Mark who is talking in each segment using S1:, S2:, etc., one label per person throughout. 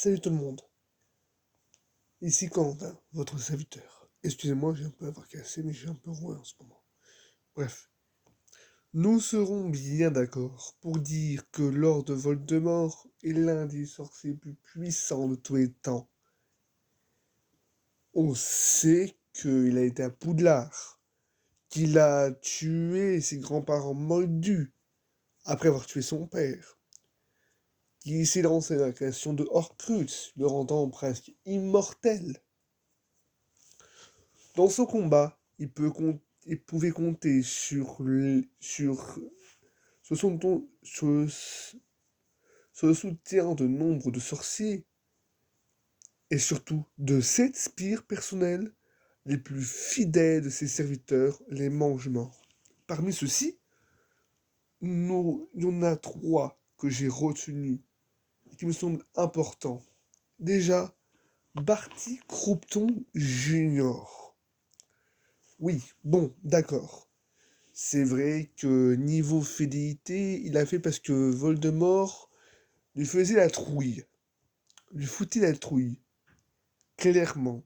S1: Salut tout le monde, ici Quentin, votre serviteur. Excusez-moi, j'ai un peu avoir cassé, mais j'ai un peu roué en ce moment. Bref, nous serons bien d'accord pour dire que Lord Voldemort est l'un des sorciers les plus puissants de tous les temps. On sait qu'il a été à Poudlard, qu'il a tué ses grands-parents moldus après avoir tué son père, qu'il s'est lancé dans la création de Horcrux, le rendant presque immortel. Dans ce combat, il pouvait compter sur le soutien de nombre de sorciers et surtout de 7 sbires personnels les plus fidèles de ses serviteurs, les mange-morts. Parmi ceux-ci, il y en a 3 que j'ai retenus et qui me semblent importants. Déjà, Barty Croupton Junior. Oui, bon, d'accord. C'est vrai que niveau fidélité, il a fait parce que Voldemort lui faisait la trouille. Lui foutait la trouille. Clairement.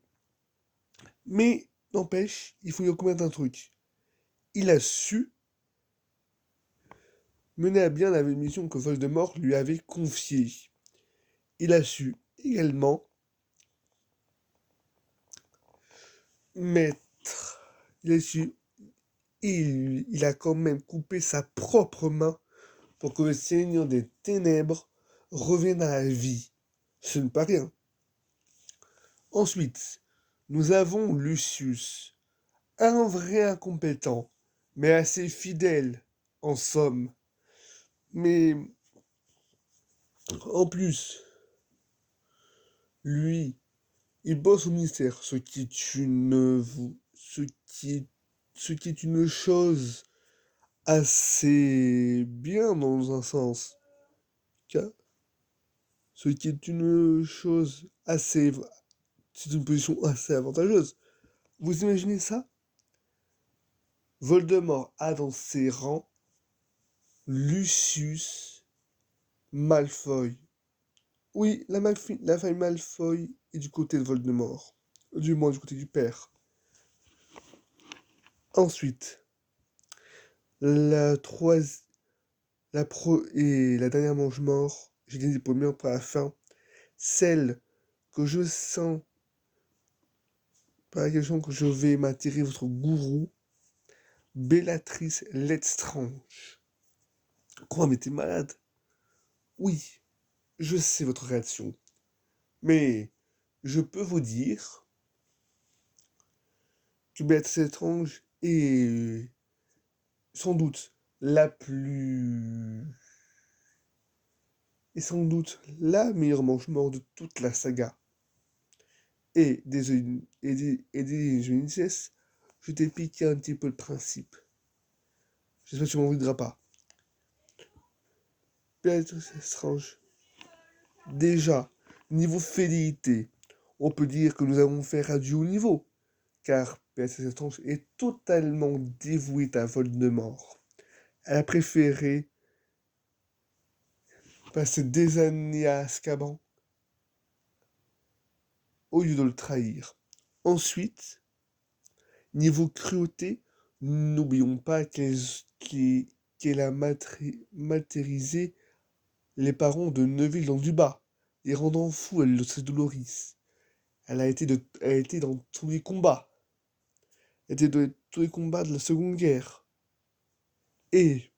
S1: Mais, n'empêche, il faut lui reconnaître un truc. Il a su mener à bien la mission que Voldemort lui avait confiée. Il a su également mettre. Il a su. Il a quand même coupé sa propre main pour que le Seigneur des Ténèbres revienne à la vie. Ce n'est pas rien. Ensuite, nous avons Lucius, un vrai incompétent, mais assez fidèle, en somme. Mais en plus, lui, il bosse au ministère, ce qui est une chose assez bien dans un sens. Car ce qui est une chose assez, c'est une position assez avantageuse. Vous imaginez ça? Voldemort a dans ses rangs Lucius Malfoy. Oui, la famille Malfoy est du côté de Voldemort. Du moins du côté du père. Ensuite, la troisième, et la dernière mange-mort, j'ai gagné des premières pour la fin. Celle que je sens, par laquelle je sens que je vais m'attirer votre gourou, Bellatrix Lestrange. Quoi, mais t'es malade? Oui, je sais votre réaction. Mais je peux vous dire que Bellatrix Lestrange est sans doute la plus... est sans doute la meilleure mange-mort de toute la saga. Et des Genesis, je t'ai piqué un petit peu le principe. J'espère que tu m'en voudras pas. Bellatrix Lestrange. Déjà, niveau fidélité, on peut dire que nous avons fait à du haut niveau, car Bellatrix Lestrange est totalement dévouée à Voldemort. Elle a préféré passer des années à Azkaban au lieu de le trahir. Ensuite, niveau cruauté, n'oublions pas qu'elle a martyrisé les parents de Neville dans du bas, les rendant fous, elle le sait Doloris. Elle a été dans tous les combats. Elle était dans tous les combats de la Seconde Guerre. Et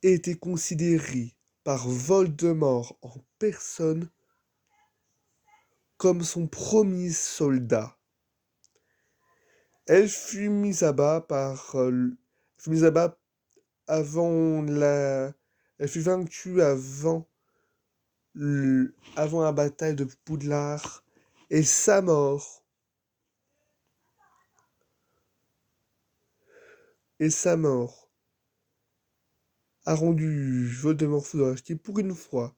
S1: était considérée par Voldemort en personne comme son premier soldat. Elle fut mise à bas fut mise à bas avant la... Elle fut vaincue avant la bataille de Poudlard. Et sa mort a rendu Voldemort fou qui pour une fois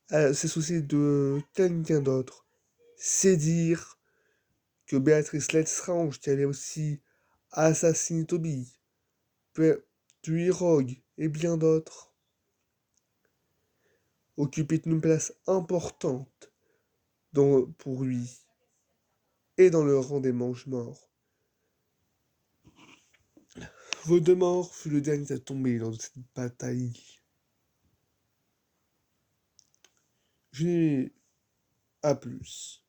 S1: s'est soucié de quelqu'un d'autre. C'est dire que Béatrice Lestrange, qui allait aussi assassiner Toby, tuer Rogue et bien d'autres, occupait une place importante pour lui et dans le rang des mange-morts. Voldemort fut le dernier à tomber lors de cette bataille. Je n'ai à plus.